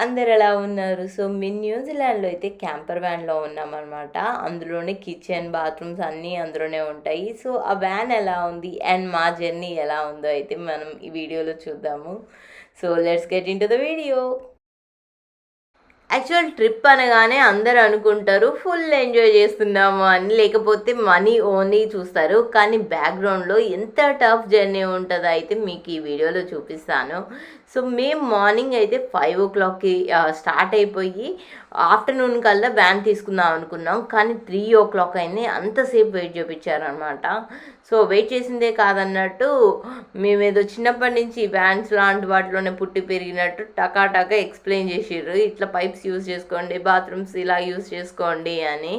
అందరు ఎలా ఉన్నారు? సో, మేము న్యూజిలాండ్‌లో అయితే క్యాంపర్ వ్యాన్‌లో ఉన్నామనమాట. అందులోనే కిచెన్, బాత్రూమ్స్ అన్నీ అందులోనే ఉంటాయి. సో, ఆ వ్యాన్ ఎలా ఉంది అండ్ మా జర్నీ ఎలా ఉందో అయితే మనం ఈ వీడియోలో చూద్దాము. So, let's get into the video. Actual trip అనగానే అందరూ అనుకుంటారు ఫుల్ ఎంజాయ్ చేస్తున్నాము అని, లేకపోతే మనీ ఓన్లీ చూస్తారు. కానీ బ్యాక్గ్రౌండ్లో ఎంత టఫ్ జర్నీ ఉంటుందో అయితే మీకు ఈ వీడియోలో చూపిస్తాను. సో మేము మార్నింగ్ అయితే 5 o'clockకి స్టార్ట్ అయిపోయి ఆఫ్టర్నూన్ కల్లా వ్యాన్ తీసుకుందాం అనుకున్నాం. కానీ 3 o'clock అయింది. అంతసేపు వెయిట్ చేయించారనమాట. సో వెయిట్ చేసిందే కాదన్నట్టు మేమేదో చిన్నప్పటి నుంచి వ్యాన్స్ లాంటి వాటిలోనే పుట్టి పెరిగినట్టు టకాటకా ఎక్స్ప్లెయిన్ చేసిర్రు. ఇట్లా పైప్స్ యూజ్ చేసుకోండి, బాత్రూమ్స్ ఇలా యూజ్ చేసుకోండి అని.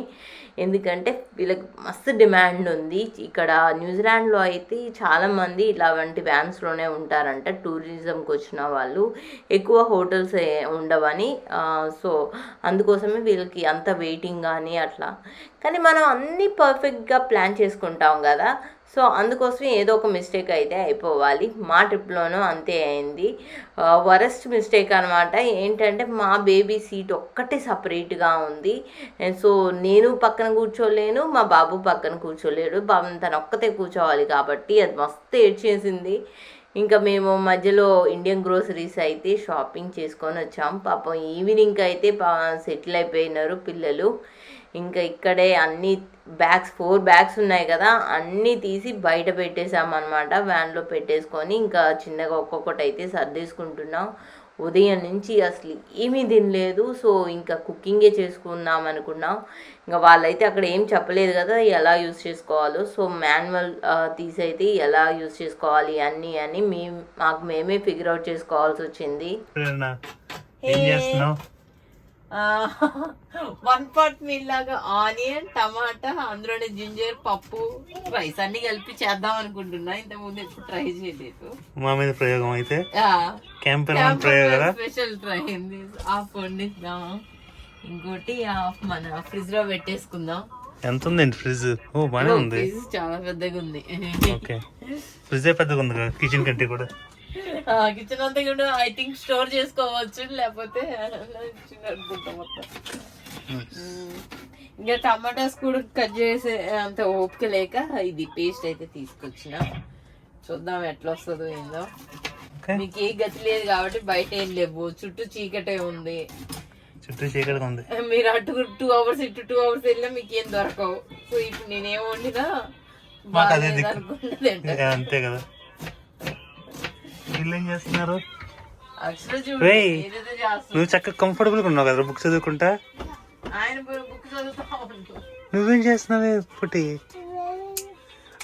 ఎందుకంటే వీళ్ళకి మస్తు డిమాండ్ ఉంది. ఇక్కడ న్యూజిలాండ్లో అయితే చాలామంది ఇలాంటి వ్యాన్స్లోనే ఉంటారంట. టూరిజంకి వచ్చిన వాళ్ళు ఎక్కువ హోటల్స్ ఉండవని. సో అందుకోసమే వీళ్ళకి అంత వెయిటింగ్ కానీ అట్లా. కానీ మనం అన్నీ పర్ఫెక్ట్గా ప్లాన్ చేసుకుంటాం కదా. సో అందుకోసం ఏదో ఒక మిస్టేక్ అయితే అయిపోవాలి. మా ట్రిప్లోనూ అంతే అయింది. వరస్ట్ మిస్టేక్ అనమాట. ఏంటంటే మా బేబీ సీట్ ఒక్కటే సపరేట్గా ఉంది. సో నేను పక్కన కూర్చోలేను, మా బాబు పక్కన కూర్చోలేడు. బాబు తను ఒక్కతే కూర్చోవాలి కాబట్టి అది మస్తు ఏడ్చేసింది. ఇంకా మేము మధ్యలో ఇండియన్ గ్రోసరీస్ అయితే షాపింగ్ చేసుకొని వచ్చాం. పాపం ఈవినింగ్ అయితే సెటిల్ అయిపోయినారు పిల్లలు. ఇంకా ఇక్కడే అన్నీ4 బ్యాగ్స్ ఉన్నాయి కదా, అన్నీ తీసి బయట పెట్టేసామన్నమాట. వ్యాన్లో పెట్టేసుకొని ఇంకా చిన్నగా ఒక్కొక్కటి అయితే సర్దేసుకుంటున్నాం. ఉదయం నుంచి అసలు ఏమీ తినలేదు. సో ఇంకా కుకింగే చేసుకుందాం అనుకున్నాం. ఇంకా వాళ్ళైతే అక్కడ ఏం చెప్పలేదు కదా ఎలా యూస్ చేసుకోవాలో. సో మాన్యువల్ తీసైతే ఎలా యూస్ చేసుకోవాలి అన్నీ అని మాకు మేమే ఫిగర్ అవుట్ చేసుకోవాల్సి వచ్చింది. 1 pot మీల్ లాగా ఆనియన్, టమాటా, అందులోనే జింజర్, పప్పు, రైస్ అన్ని కలిపి చేద్దాం అనుకుంటున్నా. ఇంత ముందు ఎప్పుడు ట్రై చేయలేదు. మా మీద ప్రయోగం అయితే స్పెషల్ ట్రై అయింది. హాఫ్ వండిద్దాం, ఇంకోటి హాఫ్ మన ఫ్రిడ్జ్ లో పెట్టేసుకుందాం. ఎంత ఉందండి ఫ్రిడ్జ్? ఓ బానే ఉంది. చాలా పెద్దగా ఉంది. ఓకే, ఫ్రిడ్జ్ పెద్దగా ఉంది కదా కిచెన్ కంటే కూడా. కిచెన్ అంతా కూడా ఐ థింక్ స్టోర్ చేసుకోవచ్చు, లేకపోతే అనుకుంటా మొత్తం. ఇంకా టమాటాస్ కూడా కట్ చేసే అంత ఓపిక లేక ఇది పేస్ట్ అయితే తీసుకొచ్చిన. చూద్దాం ఎట్లా వస్తుందో ఏందో. మీకు ఏ గతి లేదు కాబట్టి బయట ఏం లేవు, చుట్టూ చీకటే ఉంది. మీరు అటు 2 hours ఇటు 2 hours వెళ్ళినా మీకు ఏం దొరకవు. సో ఇప్పుడు నేనేం వండినా అంతే కదా. ఏం చేస్తున్నారు? నువ్వు చక్కగా కంఫర్టబుల్ గా ఉన్నావు కదా బుక్ చదువుకుంటా. నువ్వేం చేస్తున్నావే పుట్టి?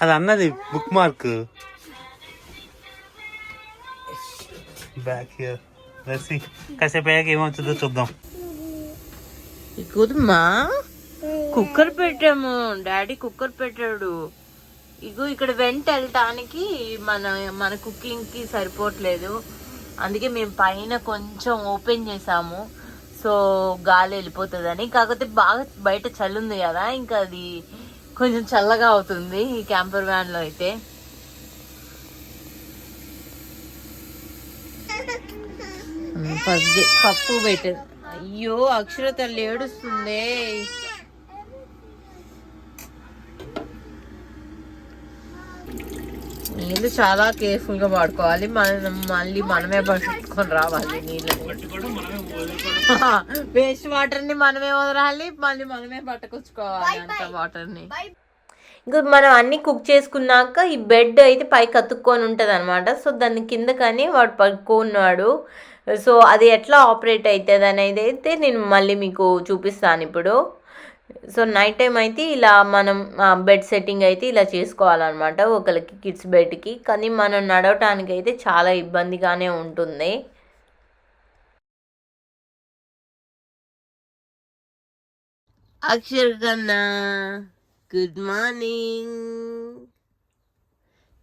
అది అన్నది bookmark. Back here. Let's see కాసేపు అయ్యాక ఏమవుతుందో చూద్దాం. కుదుమా కుక్కర్ పెట్టాము, డాడీ కుక్కర్ పెట్టాడు. ఇగో ఇక్కడ వెంట వెళ్ళటానికి మన కుకింగ్కి సరిపోవట్లేదు. అందుకే మేము పైన కొంచెం ఓపెన్ చేసాము. సో గాలి వెళ్ళిపోతుందని. కాకపోతే బాగా బయట చలి ఉంది కదా, ఇంకా అది కొంచెం చల్లగా అవుతుంది ఈ క్యాంపర్ వ్యాన్లో అయితే. ఫస్ట్ డే పప్పు పెట్టారు. అయ్యో అక్షర తల్లి ఏడుస్తుంది. నీళ్ళు చాలా కేర్ఫుల్ గా వాడుకోవాలి. మళ్ళీ మనమే పట్టుకొని రావాలి నీళ్ళని. వేస్ట్ వాటర్ ని మనమే వదలాలి, మళ్ళీ మనమే పట్టుకొచ్చుకోవాలి అంత వాటర్ ని. ఇంకా మనం అన్ని కుక్ చేసుకున్నాక ఈ బెడ్ అయితే పైకి అతుక్కొని ఉంటుంది అనమాట. సో దాని కింద కానీ వాడు పడుకున్నాడు. సో అది ఎట్లా ఆపరేట్ అవుతుంది అనేది అయితే నేను మళ్ళీ మీకు చూపిస్తాను ఇప్పుడు. సో నైట్ టైం అయితే ఇలా మనం బెడ్ సెట్టింగ్ అయితే ఇలా చేసుకోవాలన్నమాట ఒకరికి కిడ్స్ బెడ్కి. కానీ మనం నడవటానికి అయితే చాలా ఇబ్బందిగానే ఉంటుంది. అక్షర్ కన్నా గుడ్ మార్నింగ్.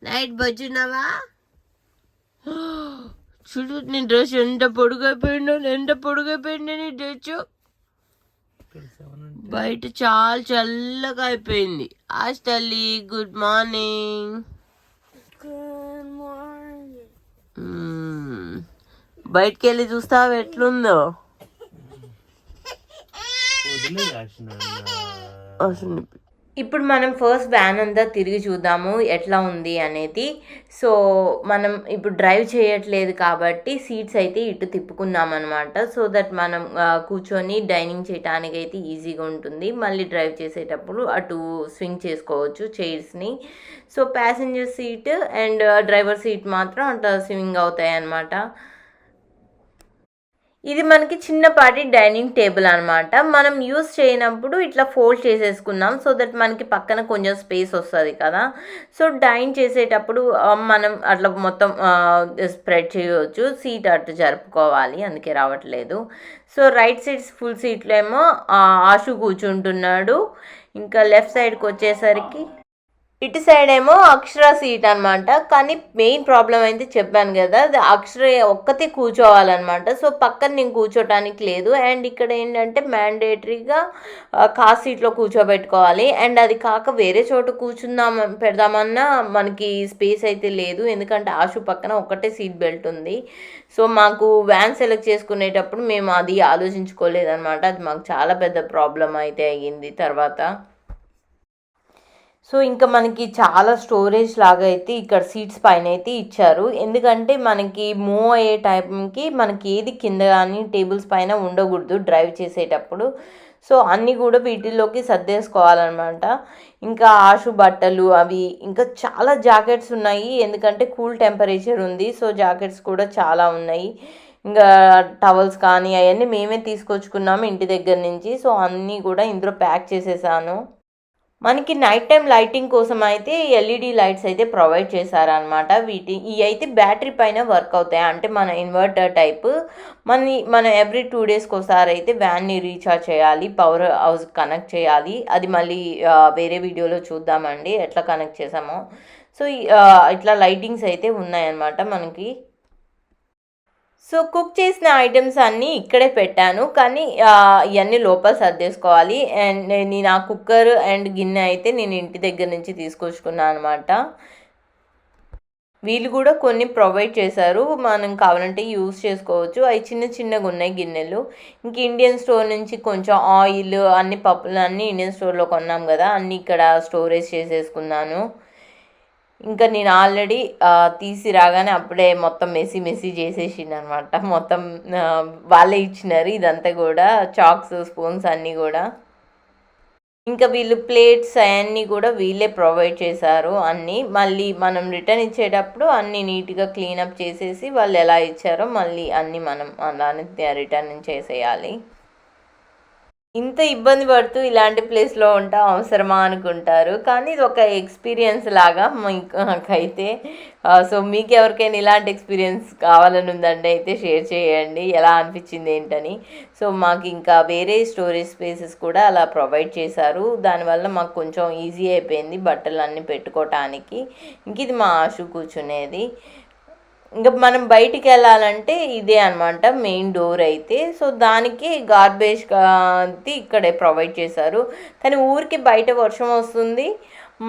నైట్ బజ్జున్నావా? చూడు నీ డ్రెస్ ఎంత పొడుగైపోయిందో నీ డ్రెస్. బయట చాలా చల్లగా అయిపోయింది. ఆశ తల్లి గుడ్ మార్నింగ్. బయటికి వెళ్ళి చూస్తావు ఎట్లుందో. ఇప్పుడు మనం ఫస్ట్ వ్యాన్ అంతా తిరిగి చూద్దాము ఎట్లా ఉంది అనేది. సో మనం ఇప్పుడు డ్రైవ్ చేయట్లేదు కాబట్టి సీట్స్ అయితే ఇటు తిప్పుకున్నాం అనమాట. సో దట్ మనం కూర్చొని డైనింగ్ చేయడానికి అయితే ఈజీగా ఉంటుంది. మళ్ళీ డ్రైవ్ చేసేటప్పుడు అటు స్వింగ్ చేసుకోవచ్చు చైర్స్ని. So passenger seat and driver seat మాత్రం అట్లా స్వింగ్ అవుతాయి అన్నమాట. ఇది మనకి చిన్నపాటి డైనింగ్ టేబుల్ అనమాట. మనం యూస్ చేయనప్పుడు ఇట్లా ఫోల్డ్ చేసేసుకున్నాం సో దట్ మనకి పక్కన కొంచెం స్పేస్ వస్తుంది కదా. సో డైన్ చేసేటప్పుడు మనం అట్లా మొత్తం స్ప్రెడ్ చేయవచ్చు. సీట్ అటు జరుపుకోవాలి, అందుకే రావట్లేదు. సో రైట్ సైడ్ ఫుల్ సీట్లో ఏమో ఆశు కూర్చుంటున్నాడు. ఇంకా లెఫ్ట్ సైడ్కి వచ్చేసరికి ఇటు సైడ్ ఏమో అక్షర సీట్ అనమాట. కానీ మెయిన్ ప్రాబ్లం అయితే చెప్పాను కదా, అది అక్షర ఒక్కతే కూర్చోవాలన్నమాట. సో పక్కన నేను కూర్చోటానికి లేదు. అండ్ ఇక్కడ ఏంటంటే మ్యాండేటరీగా కార్ సీట్లో కూర్చోబెట్టుకోవాలి. అండ్ అది కాక వేరే చోట పెడదామన్నా మనకి స్పేస్ అయితే లేదు, ఎందుకంటే ఆశు పక్కన ఒక్కటే సీట్ బెల్ట్ ఉంది. సో మాకు వ్యాన్ సెలెక్ట్ చేసుకునేటప్పుడు మేము అది ఆలోచించుకోలేదన్నమాట. అది మాకు చాలా పెద్ద ప్రాబ్లం అయితే అయ్యింది తర్వాత. సో ఇంకా మనకి చాలా స్టోరేజ్ లాగా అయితే ఇక్కడ సీట్స్ పైన అయితే ఇచ్చారు. ఎందుకంటే మనకి మూవ్ అయ్యే టైంకి మనకి ఏది కింద కానీ టేబుల్స్ పైన ఉండకూడదు డ్రైవ్ చేసేటప్పుడు. సో అన్నీ కూడా వీటిల్లోకి సర్దేసుకోవాలన్నమాట. ఇంకా ఆశు బట్టలు అవి ఇంకా చాలా జాకెట్స్ ఉన్నాయి, ఎందుకంటే కూల్ టెంపరేచర్ ఉంది. సో జాకెట్స్ కూడా చాలా ఉన్నాయి. ఇంకా టవల్స్ కానీ అవన్నీ మేమే తీసుకొచ్చుకున్నాము ఇంటి దగ్గర నుంచి. సో అన్నీ కూడా ఇందులో ప్యాక్ చేసేసాను. మనకి నైట్ టైం లైటింగ్ కోసం అయితే ఎల్ఈడి లైట్స్ అయితే ప్రొవైడ్ చేశారనమాట. ఇవి అయితే బ్యాటరీ పైన వర్క్ అవుతాయి, అంటే మన ఇన్వర్టర్ టైప్. మనం ఎవ్రీ 2 డేస్కి ఒకసారి అయితే వ్యాన్ని రీఛార్జ్ చేయాలి, పవర్ హౌస్ కనెక్ట్ చేయాలి. అది మళ్ళీ వేరే వీడియోలో చూద్దామండి ఎట్లా కనెక్ట్ చేసామో. సో ఇట్లా లైటింగ్స్ అయితే ఉన్నాయన్నమాట మనకి. సో కుక్ చేసిన ఐటమ్స్ అన్నీ ఇక్కడే పెట్టాను, కానీ ఇవన్నీ లోపల సర్దేసుకోవాలి. అండ్ నేను ఆ కుక్కర్ అండ్ గిన్నె అయితే నేను ఇంటి దగ్గర నుంచి తీసుకొచ్చుకున్నాను అనమాట. వీళ్ళు కూడా కొన్ని ప్రొవైడ్ చేశారు, మనం కావాలంటే యూస్ చేసుకోవచ్చు. అవి చిన్న చిన్నగా ఉన్నాయి గిన్నెలు. ఇంక ఇండియన్ స్టోర్ నుంచి కొంచెం ఆయిల్, అన్ని పప్పులు అన్నీ ఇండియన్ స్టోర్లో కొన్నాం కదా, అన్నీ ఇక్కడ స్టోరేజ్ చేసేసుకున్నాను. ఇంకా నేను ఆల్రెడీ తీసి రాగానే అప్పుడే మొత్తం మెస్సీ చేసేసిండు అనమాట. మొత్తం వాళ్ళే ఇచ్చినారు ఇదంతా కూడా, చాక్స్ స్పూన్స్ అన్నీ కూడా. ఇంకా వీళ్ళు ప్లేట్స్ అవన్నీ కూడా వీళ్ళే ప్రొవైడ్ చేశారు అన్నీ. మళ్ళీ మనం రిటర్న్ ఇచ్చేటప్పుడు అన్నీ నీట్గా క్లీనప్ చేసేసి వాళ్ళు ఎలా ఇచ్చారో మళ్ళీ అన్నీ మనం అలానే రిటర్న్ చేసేయాలి. ఇంత ఇబ్బంది పడుతూ ఇలాంటి ప్లేస్లో ఉంటా అవసరమా అనుకుంటారు, కానీ ఇది ఒక ఎక్స్పీరియన్స్ లాగా మాకైతే. సో మీకు ఎవరికైనా ఇలాంటి ఎక్స్పీరియన్స్ కావాలని ఉందంటే అయితే షేర్ చేయండి ఎలా అనిపించింది ఏంటని. సో మాకు ఇంకా వేరే స్టోరేజ్ స్పేసెస్ కూడా అలా ప్రొవైడ్ చేశారు. దానివల్ల మాకు కొంచెం ఈజీ అయిపోయింది బట్టలు అన్నీ పెట్టుకోవటానికి. ఇంక ఇది మా ఆశు కూర్చునేది. ఇంకా మనం బయటికి వెళ్ళాలంటే ఇదే అనమాట మెయిన్ డోర్ అయితే. సో దానికి గార్బేజ్ ఇక్కడే ప్రొవైడ్ చేశారు. కానీ ఊరికి బయట వర్షం వస్తుంది,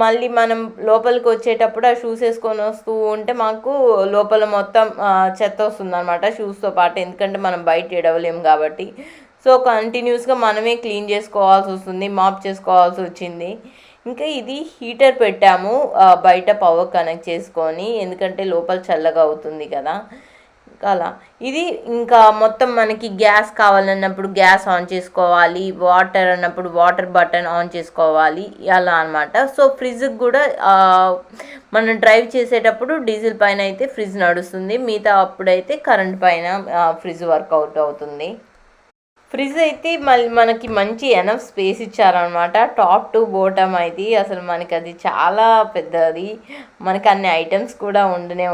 మళ్ళీ మనం లోపలికి వచ్చేటప్పుడు ఆ షూస్ వేసుకొని వస్తూ ఉంటే మాకు లోపల మొత్తం చెత్త వస్తుంది అనమాట షూస్తో పాటు, ఎందుకంటే మనం బయట ఎడవలేము కాబట్టి. సో కంటిన్యూస్గా మనమే క్లీన్ చేసుకోవాల్సి వస్తుంది, మాప్ చేసుకోవాల్సి వచ్చింది. ఇంకా ఇది హీటర్ పెట్టాము బయట పవర్ కనెక్ట్ చేసుకొని, ఎందుకంటే లోపల చల్లగా అవుతుంది కదా అలా. ఇది ఇంకా మొత్తం మనకి గ్యాస్ కావాలన్నప్పుడు గ్యాస్ ఆన్ చేసుకోవాలి, వాటర్ అన్నప్పుడు వాటర్ బటన్ ఆన్ చేసుకోవాలి అలా అనమాట. సో ఫ్రిడ్జ్కి కూడా మనం డ్రైవ్ చేసేటప్పుడు డీజిల్ పైన అయితే ఫ్రిడ్జ్ నడుస్తుంది, మిగతా అప్పుడైతే కరెంట్ పైన ఫ్రిడ్జ్ వర్కౌట్ అవుతుంది. ఫ్రిడ్జ్ అయితే మళ్ళీ మనకి మంచి ఎనఫ్ స్పేస్ ఇచ్చారనమాట, టాప్ టు బాటమ్ అయితే. అసలు మనకి అది చాలా పెద్దది, మనకి అన్ని ఐటమ్స్ కూడా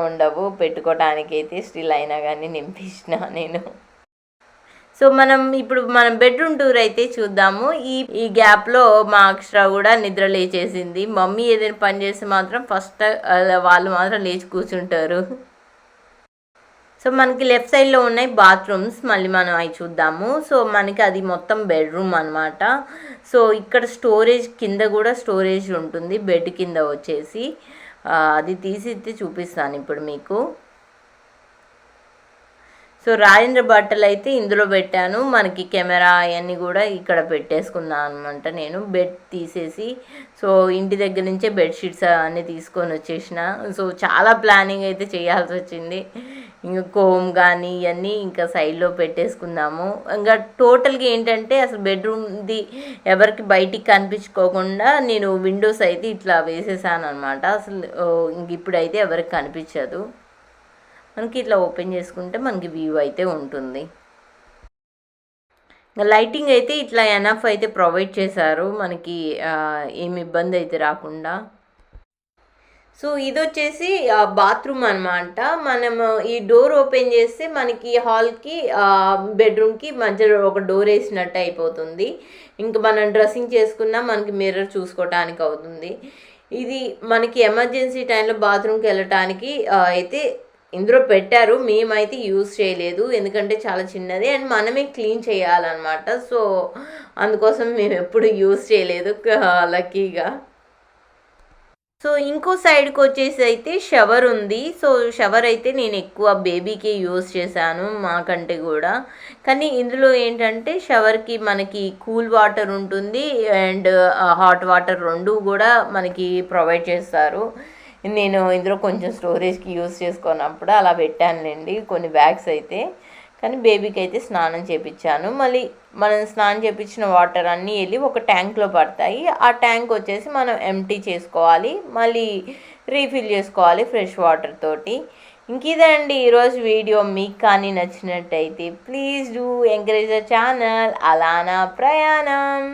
ఉండవు పెట్టుకోవడానికి అయితే. స్టిల్ అయినా కానీ నింపించిన నేను. సో ఇప్పుడు మనం బెడ్రూమ్ టూర్ అయితే చూద్దాము. ఈ గ్యాప్లో మా అక్షర కూడా నిద్ర లేచేసింది. మమ్మీ ఏదైనా పని చేస్తే మాత్రం ఫస్ట్ వాళ్ళు మాత్రం లేచి కూర్చుంటారు. సో మనకి లెఫ్ట్ సైడ్లో ఉన్నాయి బాత్రూమ్స్, మళ్ళీ మనం అవి చూద్దాము. సో మనకి అది మొత్తం బెడ్రూమ్ అనమాట. సో ఇక్కడ స్టోరేజ్ కింద కూడా స్టోరేజ్ ఉంటుంది బెడ్ కింద వచ్చేసి. అది తీసి చూపిస్తాను ఇప్పుడు మీకు. సో రాజేంద్ర బట్టలు అయితే ఇందులో పెట్టాను. మనకి కెమెరా అవన్నీ కూడా ఇక్కడ పెట్టేసుకున్నాను అనమాట. నేను బెడ్ తీసేసి సో ఇంటి దగ్గర నుంచే బెడ్షీట్స్ అన్నీ తీసుకొని వచ్చేసిన. సో చాలా ప్లానింగ్ అయితే చేయాల్సి వచ్చింది. ఇంకా కోమ్ కానీ ఇవన్నీ ఇంకా సైడ్లో పెట్టేసుకున్నాము. ఇంకా టోటల్గా ఏంటంటే అసలు బెడ్రూమ్ది ఎవరికి బయటికి కనిపించుకోకుండా నేను విండోస్ అయితే ఇట్లా వేసేసాను అనమాట. అసలు ఇంక ఇప్పుడైతే ఎవరికి కనిపించదు. మనకి ఇట్లా ఓపెన్ చేసుకుంటే మనకి వ్యూ అయితే ఉంటుంది. లైటింగ్ అయితే ఇట్లా ఎనఫ్ అయితే ప్రొవైడ్ చేశారు మనకి, ఏమి ఇబ్బంది అయితే రాకుండా. సో ఇది వచ్చేసి బాత్రూమ్ అనమాట. మనము ఈ డోర్ ఓపెన్ చేస్తే మనకి హాల్కి బెడ్రూమ్కి మధ్యలో ఒక డోర్ వేసినట్టు అయిపోతుంది. ఇంకా మనం డ్రెస్సింగ్ చేసుకున్నా మనకి మిర్రర్ చూసుకోవటానికి అవుతుంది. ఇది మనకి ఎమర్జెన్సీ టైంలో బాత్రూమ్కి వెళ్ళటానికి అయితే ఇందులో పెట్టారు. మేమైతే యూజ్ చేయలేదు ఎందుకంటే చాలా చిన్నది అండ్ మనమే క్లీన్ చేయాలన్నమాట. సో అందుకోసం మేము ఎప్పుడు యూజ్ చేయలేదు లక్కీగా. సో ఇంకో సైడ్కి వచ్చేసి అయితే షవర్ ఉంది. సో షవర్ అయితే నేను ఎక్కువ బేబీకి యూజ్ చేశాను మాకంటే కూడా. కానీ ఇందులో ఏంటంటే షవర్కి మనకి కూల్ వాటర్ ఉంటుంది అండ్ హాట్ వాటర్ రెండు కూడా మనకి ప్రొవైడ్ చేస్తారు. నేను ఇందులో కొంచెం స్టోరేజ్కి యూజ్ చేసుకున్నప్పుడు అలా పెట్టానులేండి కొన్ని బ్యాగ్స్ అయితే. కానీ బేబీకి అయితే స్నానం చేయించాను. మళ్ళీ మనం స్నానం చేయించిన వాటర్ అన్నీ వెళ్ళి ఒక ట్యాంక్లో పడతాయి. ఆ ట్యాంక్ వచ్చేసి మనం ఎంటీ చేసుకోవాలి, మళ్ళీ రీఫిల్ చేసుకోవాలి ఫ్రెష్ వాటర్ తోటి. ఇంక ఇదండి ఈరోజు వీడియో. మీకు కానీ నచ్చినట్టయితే please do encourage the channel అలానా ప్రయాణం.